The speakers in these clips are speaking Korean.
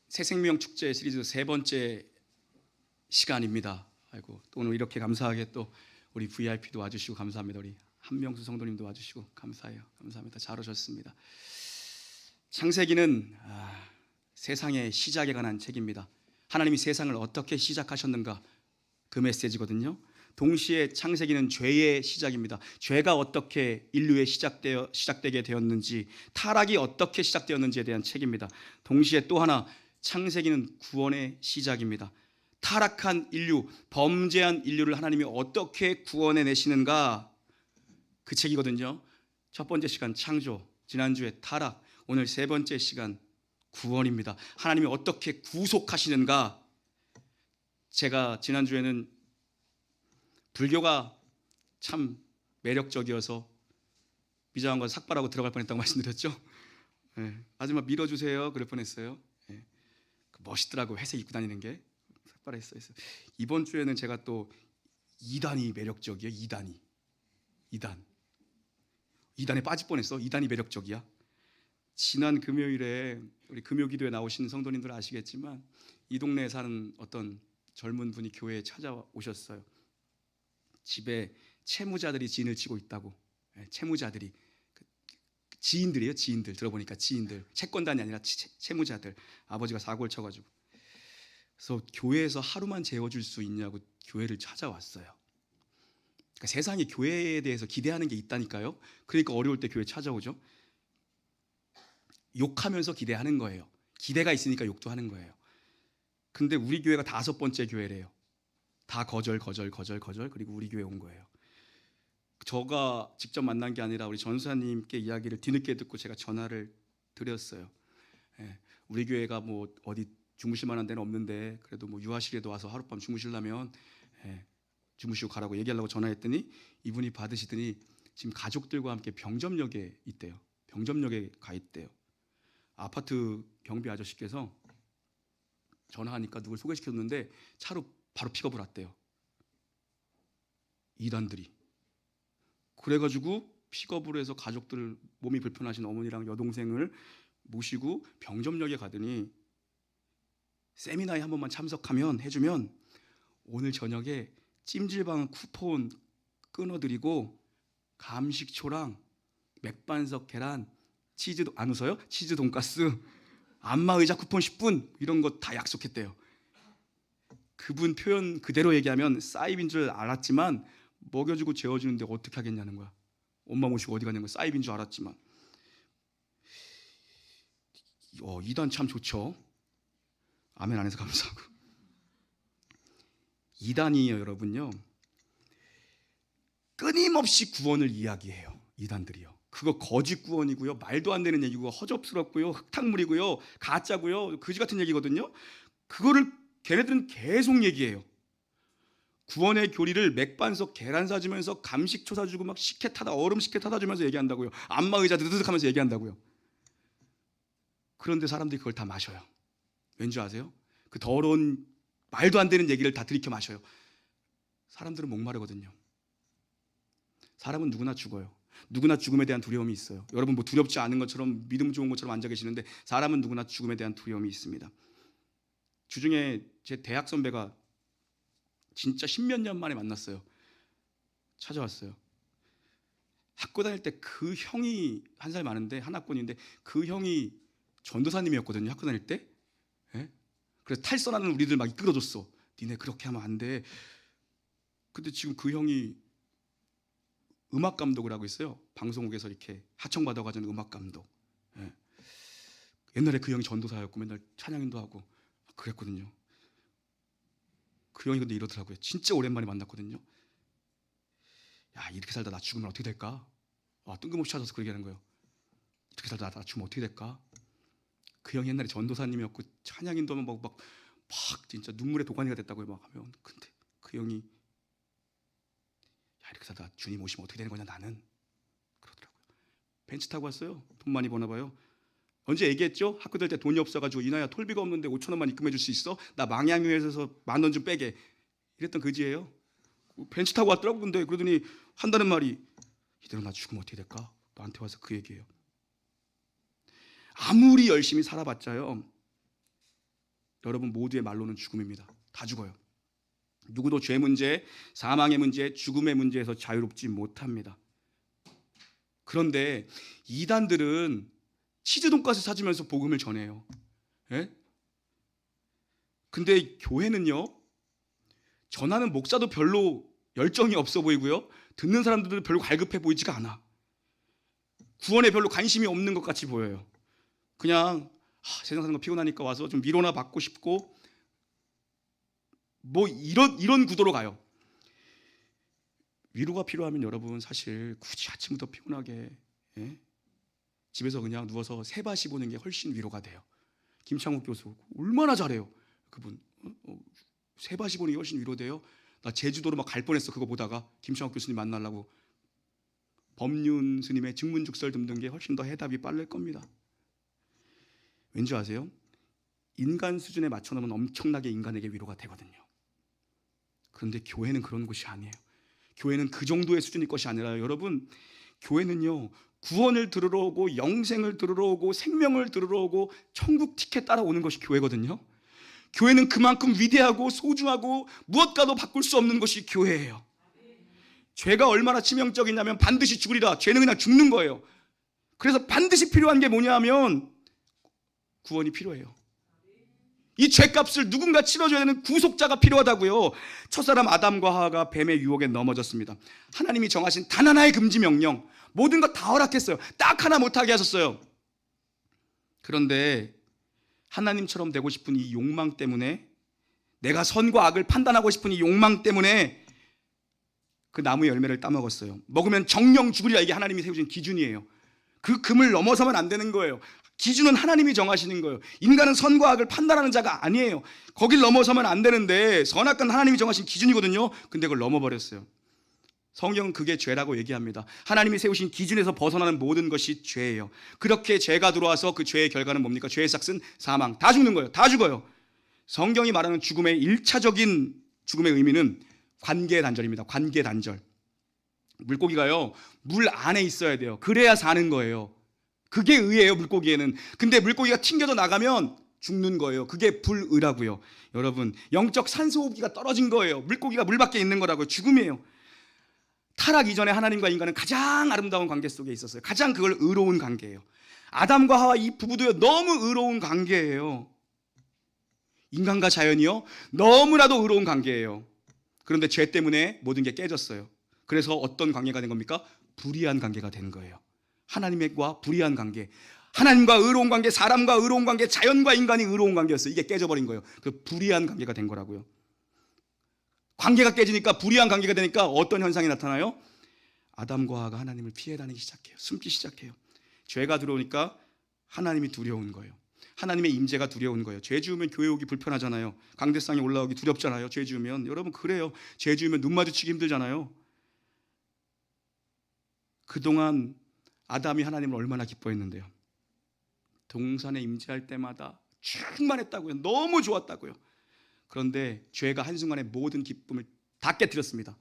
새생명 축제 시리즈 세 번째 시간입니다. 아이고, 또 오늘 이렇게 감사하게 또 우리 VIP도 와주시고 감사합니다. 우리 한명수 성도님도 와주시고 감사해요. 감사합니다. 잘 오셨습니다. 창세기는 세상의 시작에 관한 책입니다. 하나님이 세상을 어떻게 시작하셨는가, 그 메시지거든요. 동시에 창세기는 죄의 시작입니다. 죄가 어떻게 인류에 시작되게 되었는지, 타락이 어떻게 시작되었는지에 대한 책입니다. 동시에 또 하나, 창세기는 구원의 시작입니다. 타락한 인류, 범죄한 인류를 하나님이 어떻게 구원해 내시는가, 그 책이거든요. 첫 번째 시간 창조, 지난주에 타락, 오늘 세 번째 시간 구원입니다. 하나님이 어떻게 구속하시는가. 제가 지난주에는 불교가 참 매력적이어서 미장원과 삭발하고 들어갈 뻔했다고 말씀드렸죠. 아줌마 밀어주세요 그럴 뻔했어요. 멋있더라고, 회색 입고 다니는 게. 삭발했어요. 이번 주에는 제가 또 이단이 매력적이에요. 이단에 빠질 뻔했어. 이단이 매력적이야. 지난 금요일에 우리 금요기도에 나오시는 성도님들 아시겠지만 이 동네에 사는 어떤 젊은 분이 교회에 찾아오셨어요. 집에 채무자들이 진을 치고 있다고. 채무자들이, 지인들이에요. 지인들, 들어보니까 지인들, 채권단이 아니라 채무자들. 아버지가 사고를 쳐가지고. 그래서 교회에서 하루만 재워줄 수 있냐고 교회를 찾아왔어요. 그러니까 세상에 교회에 대해서 기대하는 게 있다니까요. 그러니까 어려울 때 교회 찾아오죠. 욕하면서 기대하는 거예요. 기대가 있으니까 욕도 하는 거예요. 근데 우리 교회가 5번째 교회래요. 다 거절, 그리고 우리 교회 온 거예요. 저가 직접 만난 게 아니라 우리 전사님께 이야기를 뒤늦게 듣고 제가 전화를 드렸어요. 우리 교회가 뭐 어디 주무실 만한 데는 없는데 그래도 뭐 유아실에도 와서 하룻밤 주무시려면 주무시고 가라고 얘기하려고 전화했더니 이분이 받으시더니 지금 가족들과 함께 병점역에 있대요. 병점역에 가 있대요. 아파트 경비 아저씨께서 전화하니까 누굴 소개시켰는데 차로 바로 픽업을 왔대요. 이단들이. 그래가지고 픽업을 해서 가족들, 몸이 불편하신 어머니랑 여동생을 모시고 병점역에 가더니 세미나에 한 번만 참석하면, 해주면 오늘 저녁에 찜질방 쿠폰 끊어드리고 감식초랑 맥반석 계란, 치즈, 안 웃어요? 치즈 돈가스, 안마의자 쿠폰 10분 이런 거 다 약속했대요. 그분 표현 그대로 얘기하면 사입인 줄 알았지만 먹여주고 재워주는데 어떻게 하겠냐는 거야. 엄마 모시고 어디 가냐는 거야. 사입인 줄 알았지만. 이단 참 좋죠. 아멘 안 해서 감사하고. 이단이에요, 여러분요. 끊임없이 구원을 이야기해요. 이단들이요. 그거 거짓 구원이고요. 말도 안 되는 얘기고 허접스럽고요. 흙탕물이고요. 가짜고요. 거지 같은 얘기거든요. 그거를 걔네들은 계속 얘기해요. 구원의 교리를 맥반석 계란 사주면서 감식초 사주고 막 식혜 타다, 얼음 식혜 타다 주면서 얘기한다고요. 안마의자 드드득 하면서 얘기한다고요. 그런데 사람들이 그걸 다 마셔요. 왠지 아세요? 그 더러운 말도 안 되는 얘기를 다 들이켜 마셔요. 사람들은 목마르거든요. 사람은 누구나 죽어요. 누구나 죽음에 대한 두려움이 있어요. 여러분 뭐 두렵지 않은 것처럼 믿음 좋은 것처럼 앉아 계시는데 사람은 누구나 죽음에 대한 두려움이 있습니다. 주중에 제 대학 선배가 진짜 10몇 년 만에 만났어요. 찾아왔어요. 학교 다닐 때 그 형이 한 살 많은데 한 학번인데 그 형이 전도사님이었거든요. 학교 다닐 때. 그래서 탈선하는 우리들 막 이끌어줬어. 니네 그렇게 하면 안 돼. 근데 지금 그 형이 음악 감독을 하고 있어요. 방송국에서 이렇게 하청받아가지고 음악 감독. 옛날에 그 형이 전도사였고 맨날 찬양인도 하고 그랬거든요. 그 형이 근데 이러더라고요. 진짜 오랜만에 만났거든요. 야, 이렇게 살다 나 죽으면 어떻게 될까? 뜬금없이 찾아서 그렇게 하는 거예요. 이렇게 살다 나 죽으면 어떻게 될까? 그 형이 옛날에 전도사님이었고 찬양인도 하면 막 진짜 눈물의 도가니가 됐다고요. 막 하면. 근데 그 형이 이렇게 살다 주님 오시면 어떻게 되는 거냐 나는, 그러더라고요. 벤츠 타고 왔어요. 돈 많이 버나 봐요. 언제 얘기했죠? 학교 다닐 때 돈이 없어가지고 이나야 톨비가 없는데 5천 원만 입금해 줄 수 있어? 나 망향유에서 10,000원 좀 빼게. 이랬던 그지예요. 벤츠 타고 왔더라고. 근데 그러더니 한다는 말이 이대로 나 죽으면 어떻게 될까? 나한테 와서 그 얘기예요. 아무리 열심히 살아봤자요, 여러분 모두의 말로는 죽음입니다. 다 죽어요. 누구도 죄 문제, 사망의 문제, 죽음의 문제에서 자유롭지 못합니다. 그런데 이단들은 치즈 돈가스 사주면서 복음을 전해요. 예? 근데 교회는요, 전하는 목사도 별로 열정이 없어 보이고요, 듣는 사람들도 별로 갈급해 보이지가 않아. 구원에 별로 관심이 없는 것 같이 보여요. 그냥 세상 사는 거 피곤하니까 와서 좀 위로나 받고 싶고 뭐 이런 구도로 가요. 위로가 필요하면 여러분 사실 굳이 아침부터 피곤하게 집에서 그냥 누워서 새밭이 보는 게 훨씬 위로가 돼요. 김창욱 교수 얼마나 잘해요. 그분 새밭이 보는 게 훨씬 위로돼요. 나 제주도로 막 갈 뻔했어. 그거 보다가 김창욱 교수님 만나려고. 법륜 스님의 증문죽설 듣는 게 훨씬 더 해답이 빠를 겁니다. 왠지 아세요? 인간 수준에 맞춰놓으면 엄청나게 인간에게 위로가 되거든요. 그런데 교회는 그런 곳이 아니에요. 교회는 그 정도의 수준일 것이 아니라 여러분, 교회는요, 구원을 들으러 오고 영생을 들으러 오고 생명을 들으러 오고 천국 티켓 따라오는 것이 교회거든요. 교회는 그만큼 위대하고 소중하고 무엇과도 바꿀 수 없는 것이 교회예요. 죄가 얼마나 치명적이냐면 반드시 죽으리라. 죄는 그냥 죽는 거예요. 그래서 반드시 필요한 게 뭐냐 하면 구원이 필요해요. 이 죄값을 누군가 치러줘야 되는 구속자가 필요하다고요. 첫사람 아담과 하와가 뱀의 유혹에 넘어졌습니다. 하나님이 정하신 단 하나의 금지 명령, 모든 것 다 허락했어요. 딱 하나 못하게 하셨어요. 그런데 하나님처럼 되고 싶은 이 욕망 때문에, 내가 선과 악을 판단하고 싶은 이 욕망 때문에 그 나무 열매를 따먹었어요. 먹으면 정령 죽으리라. 이게 하나님이 세우신 기준이에요. 그 금을 넘어서면 안 되는 거예요. 기준은 하나님이 정하시는 거예요. 인간은 선과 악을 판단하는 자가 아니에요. 거길 넘어서면 안 되는데 선악과는 하나님이 정하신 기준이거든요. 근데 그걸 넘어버렸어요. 성경은 그게 죄라고 얘기합니다. 하나님이 세우신 기준에서 벗어나는 모든 것이 죄예요. 그렇게 죄가 들어와서 그 죄의 결과는 뭡니까? 죄의 삭은 사망. 다 죽는 거예요. 다 죽어요. 성경이 말하는 죽음의 1차적인 죽음의 의미는 관계 단절입니다. 관계 단절. 물고기가요, 물 안에 있어야 돼요. 그래야 사는 거예요. 그게 의예요, 물고기에는. 근데 물고기가 튕겨져 나가면 죽는 거예요. 그게 불의라고요. 여러분, 영적 산소호흡기가 떨어진 거예요. 물고기가 물 밖에 있는 거라고요. 죽음이에요. 타락 이전에 하나님과 인간은 가장 아름다운 관계 속에 있었어요. 가장 그걸 의로운 관계예요. 아담과 하와 이 부부도요, 너무 의로운 관계예요. 인간과 자연이요, 너무나도 의로운 관계예요. 그런데 죄 때문에 모든 게 깨졌어요. 그래서 어떤 관계가 된 겁니까? 불의한 관계가 된 거예요. 하나님과 불의한 관계, 하나님과 의로운 관계, 사람과 의로운 관계, 자연과 인간이 의로운 관계였어요. 이게 깨져버린 거예요. 그 불의한 관계가 된 거라고요. 관계가 깨지니까, 불의한 관계가 되니까 어떤 현상이 나타나요? 아담과 하와가 하나님을 피해 다니기 시작해요. 숨기 시작해요. 죄가 들어오니까 하나님이 두려운 거예요. 하나님의 임재가 두려운 거예요. 죄 지으면 교회 오기 불편하잖아요. 강대상에 올라오기 두렵잖아요. 죄 지으면. 여러분 그래요. 죄 지으면 눈 마주치기 힘들잖아요. 그동안 아담이 하나님을 얼마나 기뻐했는데요. 동산에 임재할 때마다 충만했다고요. 너무 좋았다고요. 그런데 죄가 한순간에 모든 기쁨을 다 깨뜨렸습니다.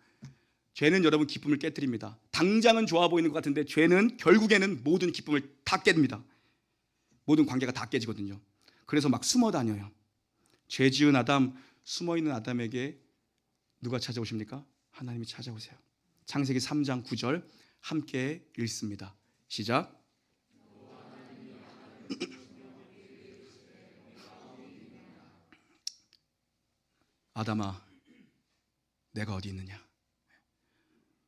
죄는 여러분 기쁨을 깨뜨립니다. 당장은 좋아 보이는 것 같은데 죄는 결국에는 모든 기쁨을 다 깹니다. 모든 관계가 다 깨지거든요. 그래서 막 숨어 다녀요. 죄 지은 아담, 숨어있는 아담에게 누가 찾아오십니까? 하나님이 찾아오세요. 창세기 3장 9절 함께 읽습니다. 시작. 아담아, 내가 어디 있느냐?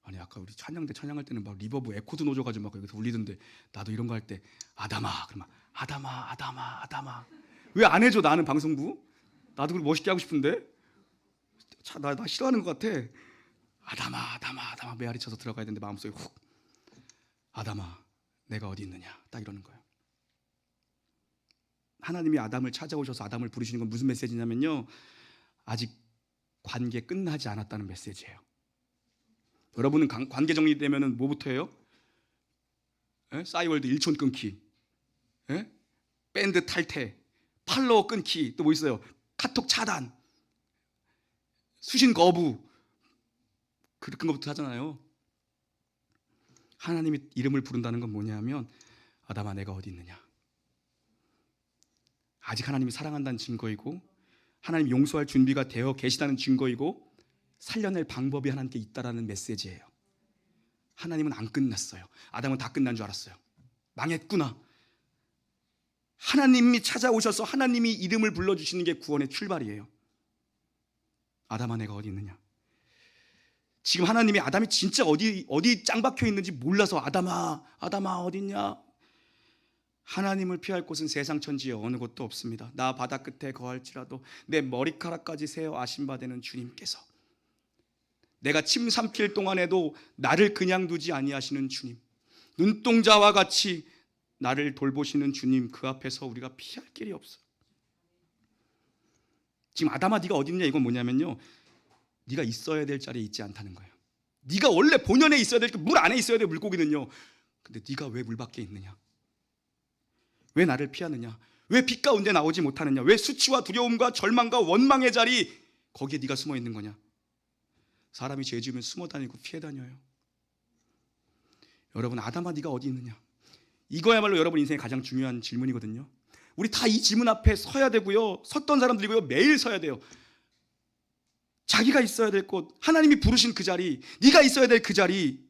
아니 아까 우리 찬양대 찬양할 때는 막 리버브 에코드 넣어줘가지고 막 여기서 울리던데, 나도 이런 거 할 때 아담아 그러면 아담아 아담아 아담아 왜 안 해줘? 나는 방송부 나도 그걸 멋있게 하고 싶은데 나 싫어하는 것 같아. 아담아 아담아 아담아 메아리 쳐서 들어가야 되는데 마음속에 훅 아담아 내가 어디 있느냐 딱 이러는 거예요. 하나님이 아담을 찾아오셔서 아담을 부르시는 건 무슨 메시지냐면요, 아직 관계 끝나지 않았다는 메시지예요. 여러분은 관계 정리되면 뭐부터 해요? 싸이월드 일촌 끊기, 밴드 탈퇴, 팔로워 끊기, 또 뭐 있어요? 카톡 차단, 수신 거부, 그런 것부터 하잖아요. 하나님이 이름을 부른다는 건 뭐냐면 아담아 내가 어디 있느냐. 아직 하나님이 사랑한다는 증거이고 하나님 용서할 준비가 되어 계시다는 증거이고 살려낼 방법이 하나님께 있다라는 메시지예요. 하나님은 안 끝났어요. 아담은 다 끝난 줄 알았어요. 망했구나. 하나님이 찾아오셔서 하나님이 이름을 불러주시는 게 구원의 출발이에요. 아담아 내가 어디 있느냐. 지금 하나님이 아담이 진짜 어디 짱 박혀 있는지 몰라서 아담아 어디 있냐. 하나님을 피할 곳은 세상 천지에 어느 곳도 없습니다. 나 바다 끝에 거할지라도 내 머리카락까지 세어 아신 바 되는 주님께서, 내가 침 삼킬 동안에도 나를 그냥 두지 아니하시는 주님, 눈동자와 같이 나를 돌보시는 주님, 그 앞에서 우리가 피할 길이 없어. 지금 아담아 네가 어디 있냐, 이건 뭐냐면요, 네가 있어야 될 자리에 있지 않다는 거예요. 네가 원래 본연에 있어야 될, 물 안에 있어야 될 물고기는요, 근데 네가 왜 물 밖에 있느냐? 왜 나를 피하느냐? 왜 빛 가운데 나오지 못하느냐? 왜 수치와 두려움과 절망과 원망의 자리, 거기에 네가 숨어 있는 거냐? 사람이 죄 지으면 숨어 다니고 피해 다녀요. 여러분, 아담아 네가 어디 있느냐? 이거야말로 여러분 인생의 가장 중요한 질문이거든요. 우리 다 이 질문 앞에 서야 되고요, 섰던 사람들이고요, 매일 서야 돼요. 자기가 있어야 될 곳, 하나님이 부르신 그 자리, 네가 있어야 될 그 자리,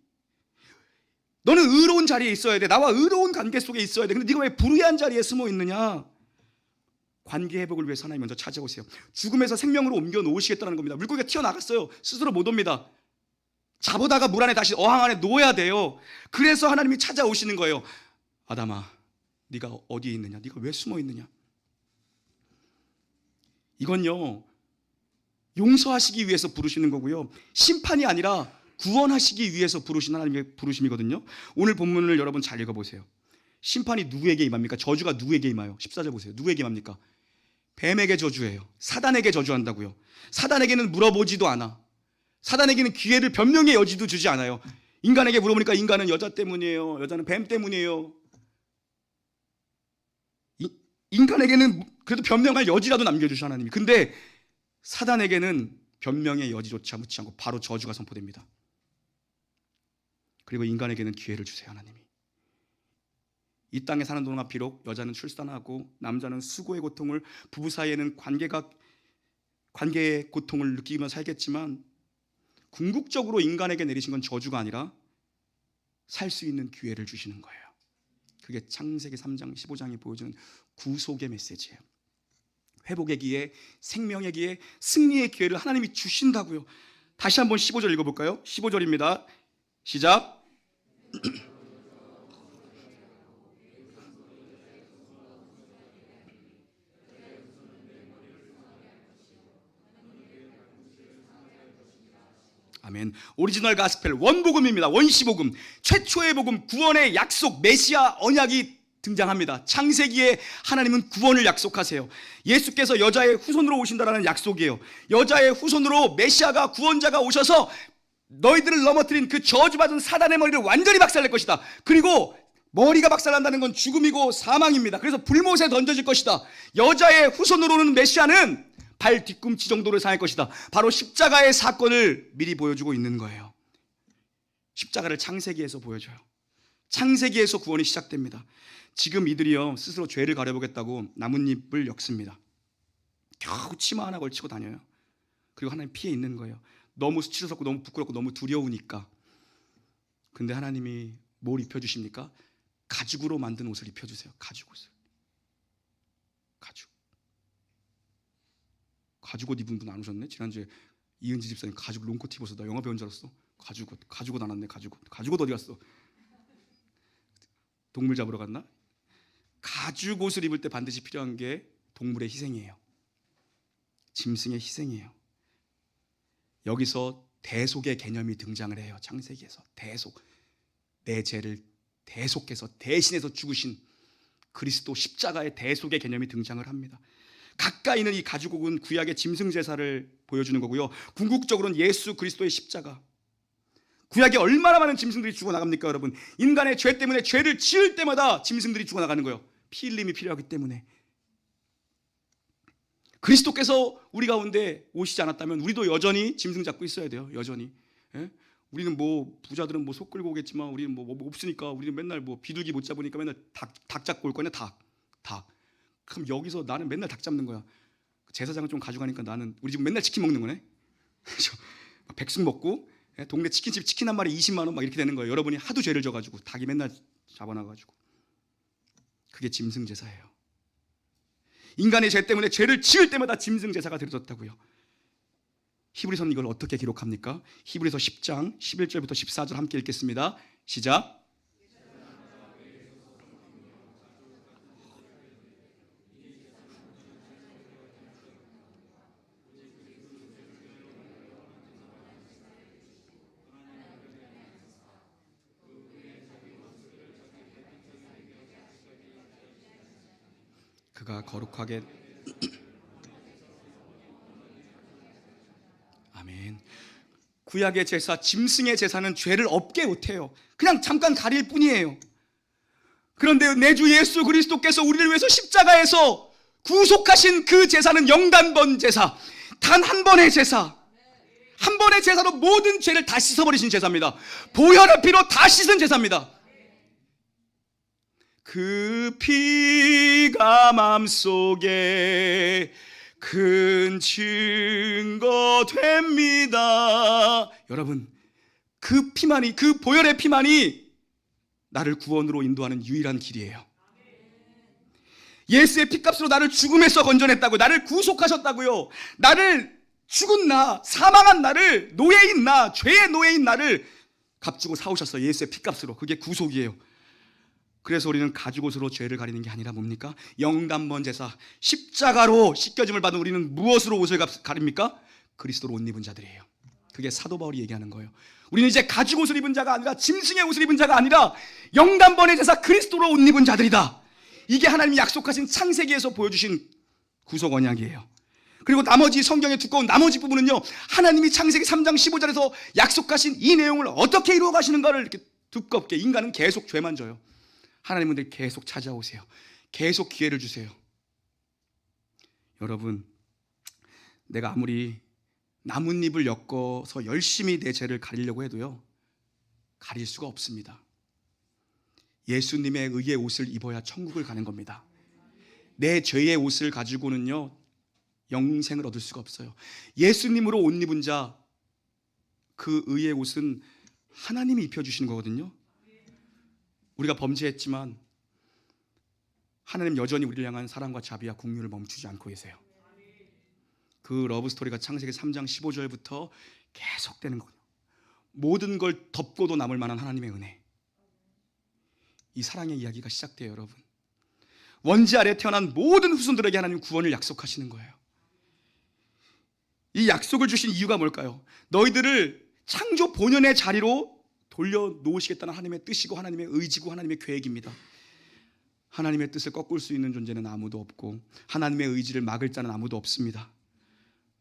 너는 의로운 자리에 있어야 돼. 나와 의로운 관계 속에 있어야 돼. 근데 네가 왜 불의한 자리에 숨어 있느냐? 관계 회복을 위해서 하나님 먼저 찾아오세요. 죽음에서 생명으로 옮겨 놓으시겠다는 겁니다. 물고기가 튀어나갔어요. 스스로 못 옵니다. 잡아다가 물 안에 다시 어항 안에 놓아야 돼요. 그래서 하나님이 찾아오시는 거예요. 아담아 네가 어디에 있느냐? 네가 왜 숨어 있느냐? 이건요, 용서하시기 위해서 부르시는 거고요, 심판이 아니라 구원하시기 위해서 부르신 하나님의 부르심이거든요. 오늘 본문을 여러분 잘 읽어보세요. 심판이 누구에게 임합니까? 저주가 누구에게 임해요? 14절 보세요. 누구에게 임합니까? 뱀에게 저주해요. 사단에게 저주한다고요. 사단에게는 물어보지도 않아. 사단에게는 기회를 변명의 여지도 주지 않아요. 인간에게 물어보니까 인간은 여자 때문이에요, 여자는 뱀 때문이에요. 인간에게는 그래도 변명할 여지라도 남겨주셔 하나님이. 근데 사단에게는 변명의 여지조차 묻지 않고 바로 저주가 선포됩니다. 그리고 인간에게는 기회를 주세요 하나님이. 이 땅에 사는 동안 비록 여자는 출산하고 남자는 수고의 고통을, 부부 사이에는 관계의 고통을 느끼며 살겠지만, 궁극적으로 인간에게 내리신 건 저주가 아니라 살 수 있는 기회를 주시는 거예요. 그게 창세기 3장 15장이 보여주는 구속의 메시지예요. 회복의 기회, 생명의 기회, 승리의 기회를 하나님이 주신다고요. 다시 한번 15절 읽어볼까요? 15절입니다. 시작. 아멘. 오리지널 가스펠 원복음입니다. 원시복음, 최초의 복음, 구원의 약속, 메시아 언약이 등장합니다. 창세기에 하나님은 구원을 약속하세요. 예수께서 여자의 후손으로 오신다라는 약속이에요. 여자의 후손으로 메시아가, 구원자가 오셔서 너희들을 넘어뜨린 그 저주받은 사단의 머리를 완전히 박살낼 것이다. 그리고 머리가 박살난다는 건 죽음이고 사망입니다. 그래서 불못에 던져질 것이다. 여자의 후손으로 오는 메시아는 발 뒤꿈치 정도를 상할 것이다. 바로 십자가의 사건을 미리 보여주고 있는 거예요. 십자가를 창세기에서 보여줘요. 창세기에서 구원이 시작됩니다. 지금 이들이요, 스스로 죄를 가려보겠다고 나뭇잎을 엮습니다. 겨우 치마 하나 걸치고 다녀요. 그리고 하나님 피해 있는 거예요. 너무 수치스럽고 너무 부끄럽고 너무 두려우니까. 근데 하나님이 뭘 입혀주십니까? 가죽으로 만든 옷을 입혀주세요. 가죽 옷을. 가죽 옷 입은 분 안 오셨네? 지난주에 이은지 집사님 가죽 롱코트 입어서 나 영화 배운 줄 알았어. 가죽 옷 안 왔네. 가죽 옷 어디 갔어? 동물 잡으러 갔나? 가죽 옷을 입을 때 반드시 필요한 게 동물의 희생이에요. 짐승의 희생이에요. 여기서 대속의 개념이 등장을 해요. 창세기에서 대속, 내 죄를 대속해서 대신해서 죽으신 그리스도 십자가의 대속의 개념이 등장을 합니다. 가까이 있는 이 가죽옷은 구약의 짐승 제사를 보여주는 거고요, 궁극적으로는 예수 그리스도의 십자가. 구약에 얼마나 많은 짐승들이 죽어나갑니까 여러분? 인간의 죄 때문에 죄를 지을 때마다 짐승들이 죽어나가는 거예요. 피 흘림이 필요하기 때문에. 그리스도께서 우리 가운데 오시지 않았다면 우리도 여전히 짐승 잡고 있어야 돼요. 여전히. 예? 우리는 뭐 부자들은 뭐 소 끌고 오겠지만 우리는 뭐 없으니까, 우리는 맨날 뭐 비둘기 못 잡으니까 맨날 닭 잡고 올 거냐. 닭. 그럼 여기서 나는 맨날 닭 잡는 거야. 제사장을 좀 가져가니까 나는 우리 집 맨날 치킨 먹는 거네. 백숙 먹고 동네 치킨집 치킨 한 마리 20만 원 막 이렇게 되는 거예요. 여러분이 하도 죄를 져가지고 닭이 맨날 잡아놔가지고. 그게 짐승 제사예요. 인간의 죄 때문에 죄를 지을 때마다 짐승 제사가 드려졌다고요. 히브리서는 이걸 어떻게 기록합니까? 히브리서 10장 11절부터 14절 함께 읽겠습니다. 시작. 그가 거룩하게 아멘. 구약의 제사, 짐승의 제사는 죄를 없게 못해요. 그냥 잠깐 가릴 뿐이에요. 그런데 내 주 예수 그리스도께서 우리를 위해서 십자가에서 구속하신 그 제사는 영단번 제사, 단 한 번의 제사, 한 번의 제사로 모든 죄를 다 씻어버리신 제사입니다. 보혈의 피로 다 씻은 제사입니다. 그 피가 마음속에 큰 증거 됩니다. 여러분, 그 피만이, 그 보혈의 피만이 나를 구원으로 인도하는 유일한 길이에요. 예수의 피값으로 나를 죽음에서 건져냈다고요. 나를 구속하셨다고요. 나를 죽은 나, 사망한 나를, 노예인 나, 죄의 노예인 나를 값주고 사오셨어요. 예수의 피값으로. 그게 구속이에요. 그래서 우리는 가죽옷으로 죄를 가리는 게 아니라 뭡니까? 영단번 제사, 십자가로 씻겨짐을 받은 우리는 무엇으로 옷을 가립니까? 그리스도로 옷 입은 자들이에요. 그게 사도 바울이 얘기하는 거예요. 우리는 이제 가죽옷을 입은 자가 아니라 짐승의 옷을 입은 자가 아니라 영단번의 제사 그리스도로 옷 입은 자들이다. 이게 하나님이 약속하신 창세기에서 보여주신 구속 언약이에요. 그리고 나머지 성경의 두꺼운 나머지 부분은요, 하나님이 창세기 3장 15절에서 약속하신 이 내용을 어떻게 이루어 가시는가를 이렇게 두껍게. 인간은 계속 죄만 져요. 하나님은 계속 찾아오세요. 계속 기회를 주세요. 여러분, 내가 아무리 나뭇잎을 엮어서 열심히 내 죄를 가리려고 해도요, 가릴 수가 없습니다. 예수님의 의의 옷을 입어야 천국을 가는 겁니다. 내 죄의 옷을 가지고는요, 영생을 얻을 수가 없어요. 예수님으로 옷 입은 자, 그 의의 옷은 하나님이 입혀주시는 거거든요. 우리가 범죄했지만 하나님 여전히 우리를 향한 사랑과 자비와 긍휼을 멈추지 않고 계세요. 그 러브스토리가 창세기 3장 15절부터 계속되는 거예요. 모든 걸 덮고도 남을 만한 하나님의 은혜. 이 사랑의 이야기가 시작돼요, 여러분. 원지 아래 태어난 모든 후손들에게 하나님 구원을 약속하시는 거예요. 이 약속을 주신 이유가 뭘까요? 너희들을 창조 본연의 자리로 돌려놓으시겠다는 하나님의 뜻이고 하나님의 의지고 하나님의 계획입니다. 하나님의 뜻을 꺾을 수 있는 존재는 아무도 없고 하나님의 의지를 막을 자는 아무도 없습니다.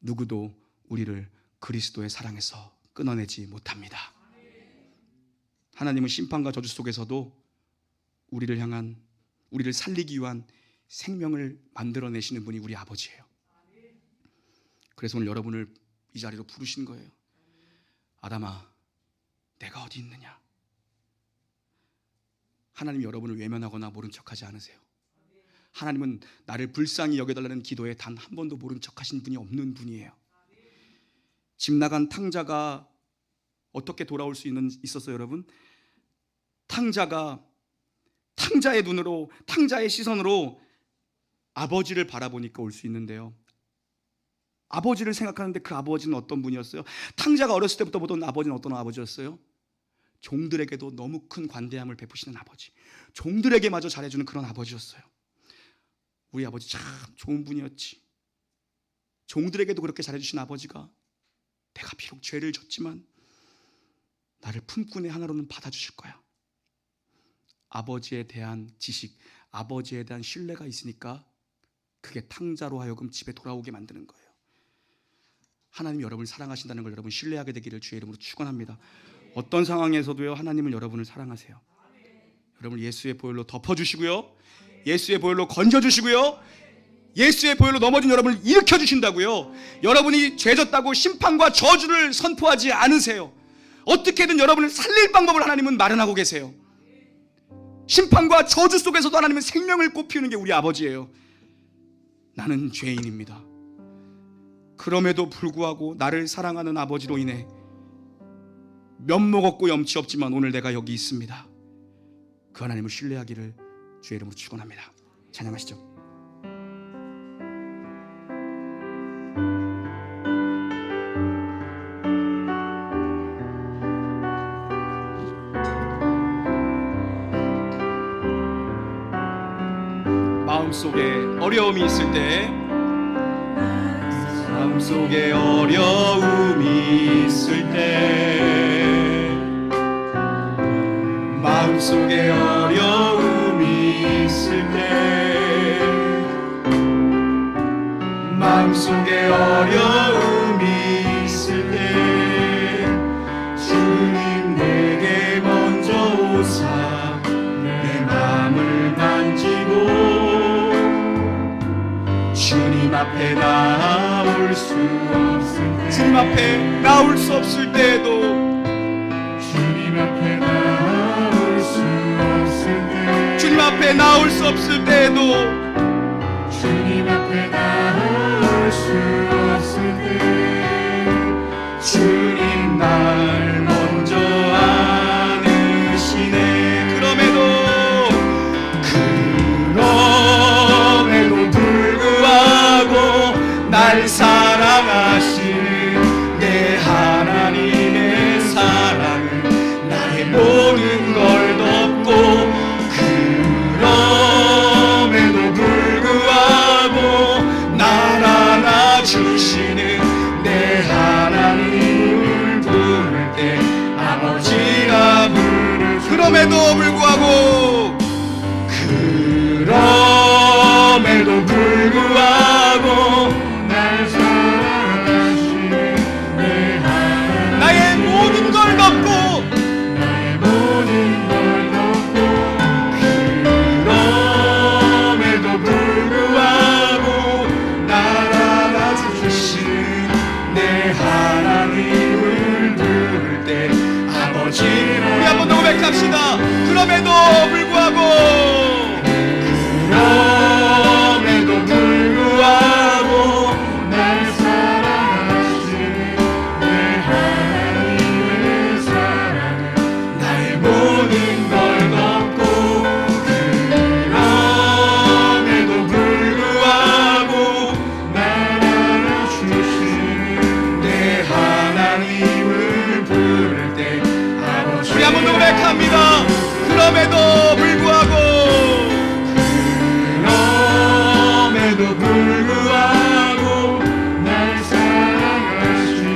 누구도 우리를 그리스도의 사랑에서 끊어내지 못합니다. 하나님은 심판과 저주 속에서도 우리를 살리기 위한 생명을 만들어내시는 분이 우리 아버지예요. 그래서 오늘 여러분을 이 자리로 부르신 거예요. 아담아, 내가 어디 있느냐? 하나님 여러분을 외면하거나 모른 척하지 않으세요. 하나님은 나를 불쌍히 여겨달라는 기도에 단 한 번도 모른 척하신 분이 없는 분이에요. 집 나간 탕자가 어떻게 돌아올 수 있었어요, 여러분? 탕자의 눈으로, 탕자의 시선으로 아버지를 바라보니까 올 수 있는데요, 아버지를 생각하는데 그 아버지는 어떤 분이었어요? 탕자가 어렸을 때부터 보던 아버지는 어떤 아버지였어요? 종들에게도 너무 큰 관대함을 베푸시는 아버지, 종들에게마저 잘해주는 그런 아버지였어요. 우리 아버지 참 좋은 분이었지. 종들에게도 그렇게 잘해주신 아버지가 내가 비록 죄를 졌지만 나를 품꾼의 하나로는 받아주실 거야. 아버지에 대한 지식, 아버지에 대한 신뢰가 있으니까 그게 탕자로 하여금 집에 돌아오게 만드는 거예요. 하나님이 여러분을 사랑하신다는 걸 여러분 신뢰하게 되기를 주의 이름으로 축원합니다. 어떤 상황에서도요, 하나님은 여러분을 사랑하세요. 여러분 예수의 보혈로 덮어주시고요, 예수의 보혈로 건져주시고요, 예수의 보혈로 넘어진 여러분을 일으켜주신다고요. 여러분이 죄졌다고 심판과 저주를 선포하지 않으세요. 어떻게든 여러분을 살릴 방법을 하나님은 마련하고 계세요. 심판과 저주 속에서도 하나님은 생명을 꽃피우는 게 우리 아버지예요. 나는 죄인입니다. 그럼에도 불구하고 나를 사랑하는 아버지로 인해 면목 없고 염치 없지만 오늘 내가 여기 있습니다. 그 하나님을 신뢰하기를 주의 이름으로 축원합니다. 찬양하시죠. 마음속에 어려움이 있을 때, 마음속에 어려움이 있을 때, 마음속에 어려움이 있을 때, 마음속에 어려움이 있을 때, 주님 내게 먼저 오사 내 마음을 만지고 주님 앞에 나올 수 없을 때, 주님 앞에 나올 수 없을 때에도, 주님 앞에 나올 수 없을 때, 주님 앞에 나올 수 없을 때에도, 주님 앞에 나올 수 없을 때, 주님 날 먼저 안으시네. 그럼에도 날 사랑하시는 내 하나님의 사랑은 나의 모든 걸 덮고, 그럼에도 불구하고 날 안아주시는 내 하나님을 부를 때 아버지라 부르죠. 그럼에도 불구하고, 그럼에도 불구하고 나의 모든 걸 덮고, 나의 모든 걸 덮고, 그럼에도 불구하고 날 안아주시는 내 하나님을 부를 때 아버지. 우리 한번 더 고백합시다. 그럼에도 불구하고, 그럼에도 불구하고 날 사랑하시는 내 하나님의 사랑은 나의 모든 걸 덮고, 그럼에도 불구하고 날 안아주시는 내 하나님을 부를 때 아버지. 우리 한번 더 고백합니다. 그럼에도 불구하고, 그럼에도 불구하고 날 사랑하시는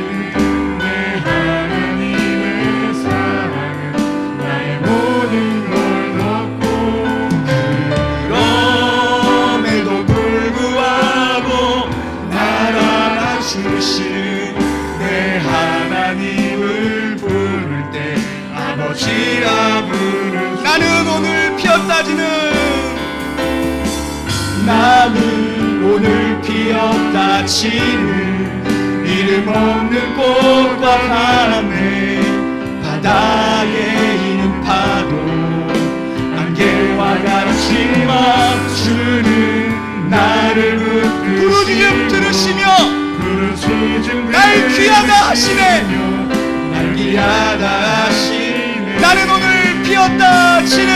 내 하나님의 사랑은 나의 모든 걸 덮고, 그럼에도 불구하고 날 안아주시는 내 하나님을 부를 때 아버지라 부르죠. 나는 오늘 피었다지는, 나는 오늘 피었다 치는 이름 없는 꽃과 같네. 바다에 있는 파도 안개와 같지만 주는 나를 붙드시고 부르짖음 들으시며 날 귀하다 하시네. 날 귀하다 하시네. 나는 오늘 피었다 치는,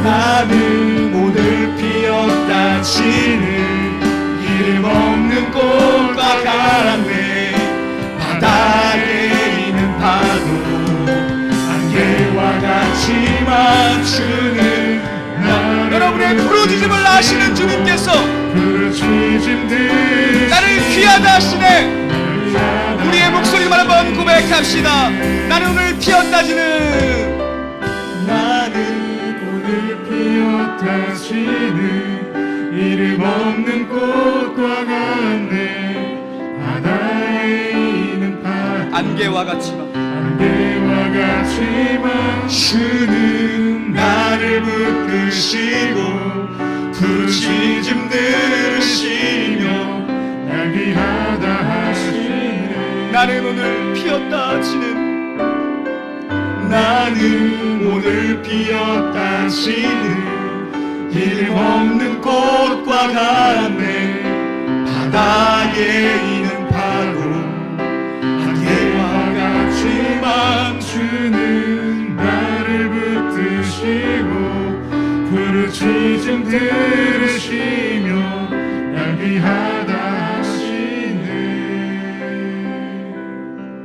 나는 오늘 피었다 치는 이름 없는 꽃과 같네. 바다에 있는 파도 안개와 같지만 주는 나를. 여러분의 부르짖음을 아시는 주님께서 나를 귀하다 하시네. 우리의 목소리만 한번 고백합시다. 나는 오늘 피었다지는, 나는 오늘 피었다지는 이름 없는 꽃과 같네. 바다에 있는 파도 안개와 같지만 주는 나를 붙드시고 부르짖음 들으시며 날 귀하다 하시네. 나는 오늘 피었다 치는, 나는 오늘 피었다 치는 이름 없는 꽃과 같네. 바다에 위에 있는 파도 안개와 같지만 주는 나를 붙드시고 부르짖음 들으시며 날 위하다 하시네.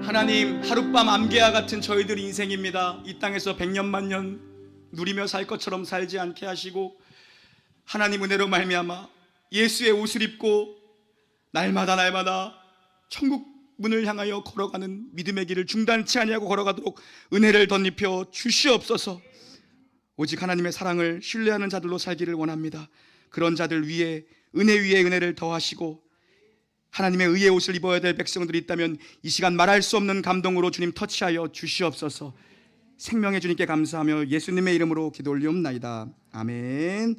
하나님, 하룻밤 안개와 같은 저희들 인생입니다. 이 땅에서 100년 만년 누리며 살 것처럼 살지 않게 하시고 하나님 은혜로 말미암아 예수의 옷을 입고 날마다 천국 문을 향하여 걸어가는 믿음의 길을 중단치 아니하고 걸어가도록 은혜를 덧입혀 주시옵소서. 오직 하나님의 사랑을 신뢰하는 자들로 살기를 원합니다. 그런 자들 위에 은혜 위에 은혜를 더하시고 하나님의 의의 옷을 입어야 될 백성들이 있다면 이 시간 말할 수 없는 감동으로 주님 터치하여 주시옵소서. 생명의 주님께 감사하며 예수님의 이름으로 기도 올리옵나이다. 아멘.